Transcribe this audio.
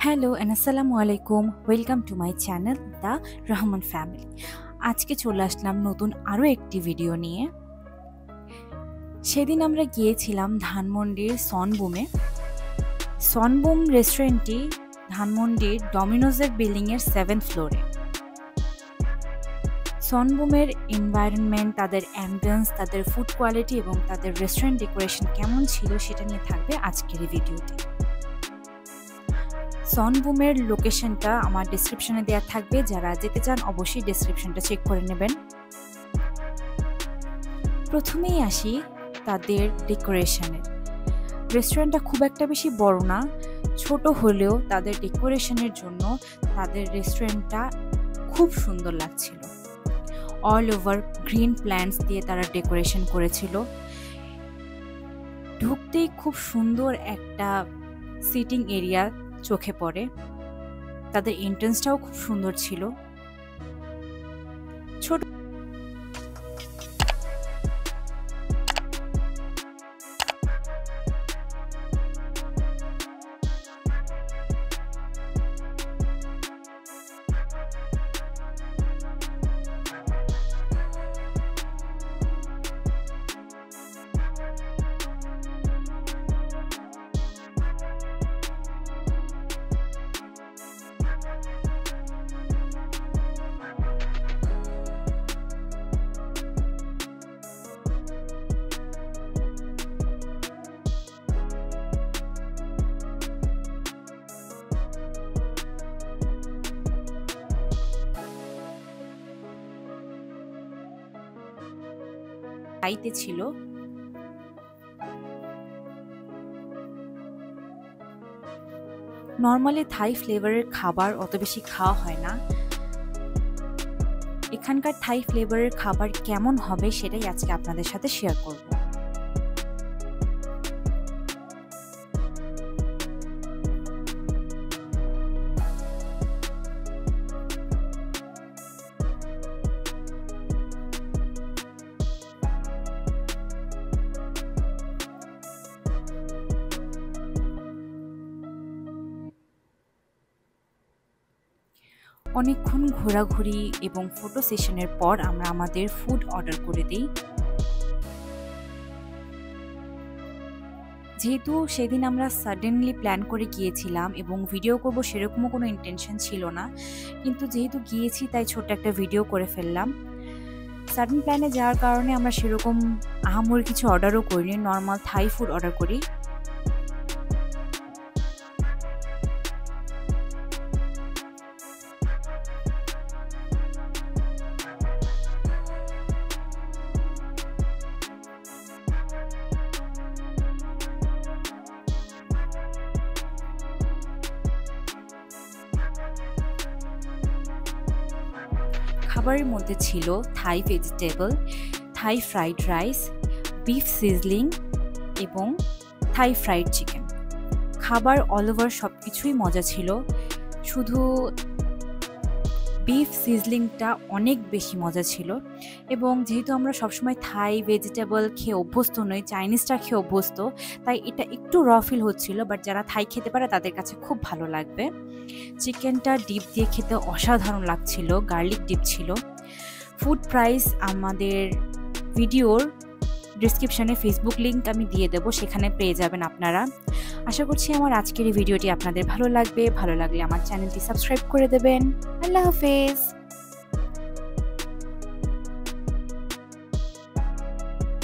Hello and আসসালামু আলাইকুম। Welcome to my channel the Rahman family. আজকে চলে আসলাম নতুন আরও একটি ভিডিও নিয়ে। সেদিন আমরা গিয়েছিলাম ধানমন্ডির সনবুমে। সনবুম রেস্টুরেন্টটি ধানমন্ডির ডমিনোজের বিল্ডিংয়ের 7th ফ্লোরে। সনবুমের এনভায়রনমেন্ট, তাদের অ্যাম্বিয়েন্স, তাদের ফুড কোয়ালিটি এবং তাদের রেস্টুরেন্ট ডেকোরেশন কেমন ছিল সেটা নিয়ে থাকবে আজকের এই ভিডিওটি। সনবুমের লোকেশনটা আমার ডেসক্রিপশনে দেওয়া থাকবে, যারা যেতে চান অবশ্যই ডেসক্রিপশনটা চেক করে নেবেন। প্রথমেই আসি তাদের ডেকোরেশনের। রেস্টুরেন্টটা খুব একটা বেশি বড় না, ছোট হলেও তাদের ডেকোরেশনের জন্য তাদের রেস্টুরেন্টটা খুব সুন্দর লাগছিল। অল ওভার গ্রিন প্ল্যান্টস দিয়ে তারা ডেকোরেশন করেছিল। ঢুকতেই খুব সুন্দর একটা সিটিং এরিয়া চোখে পড়ে। তাদের এন্ট্রান্সটাও খুব সুন্দর ছিল। ছোট খাইতে ছিল। নর্মালি থাই ফ্লেভারের খাবার অত বেশি খাওয়া হয় না। এখানকার থাই ফ্লেভারের খাবার কেমন হবে সেটাই আজকে আপনাদের সাথে শেয়ার করব। অনেকক্ষণ ঘোরাঘুরি এবং ফটো সেশনের পর আমরা আমাদের ফুড অর্ডার করে দিই। যেহেতু সেদিন আমরা সাডেনলি প্ল্যান করে গিয়েছিলাম এবং ভিডিও করব সেরকমও কোনো ইন্টেনশন ছিল না, কিন্তু যেহেতু গিয়েছি তাই ছোট্ট একটা ভিডিও করে ফেললাম। সাডেন প্ল্যানে যাওয়ার কারণে আমরা সেরকম আহামরি কিছু অর্ডারও করিনি, নর্মাল থাই ফুড অর্ডার করি। খাবারের মধ্যে ছিল থাই ভেজিটেবল, থাই ফ্রাইড রাইস, বিফ সিজলিং এবং থাই ফ্রাইড চিকেন। খাবার অল ওভার সব কিছুই মজা ছিল, শুধু বিফ সিজলিংটা অনেক বেশি মজা ছিল। এবং যেহেতু আমরা সবসময় থাই ভেজিটেবল খেয়ে অভ্যস্ত নই, চাইনিজটা খেয়ে অভ্যস্ত, তাই এটা একটু র ফিল হচ্ছিল, বাট যারা থাই খেতে পারে তাদের কাছে খুব ভালো লাগবে। চিকেনটা ডিপ দিয়ে খেতে অসাধারণ লাগছিল, গার্লিক ডিপ ছিল। ফুড প্রাইস আমাদের ভিডিওর ডিসক্রিপশানে ফেসবুক লিঙ্ক আমি দিয়ে দেবো, সেখানে পেয়ে যাবেন আপনারা। আশা করছি আমার আজকের এই ভিডিওটি আপনাদের ভালো লাগবে। ভালো লাগলে আমার চ্যানেলটি সাবস্ক্রাইব করে দেবেন। আল্লাহ হাফেজ।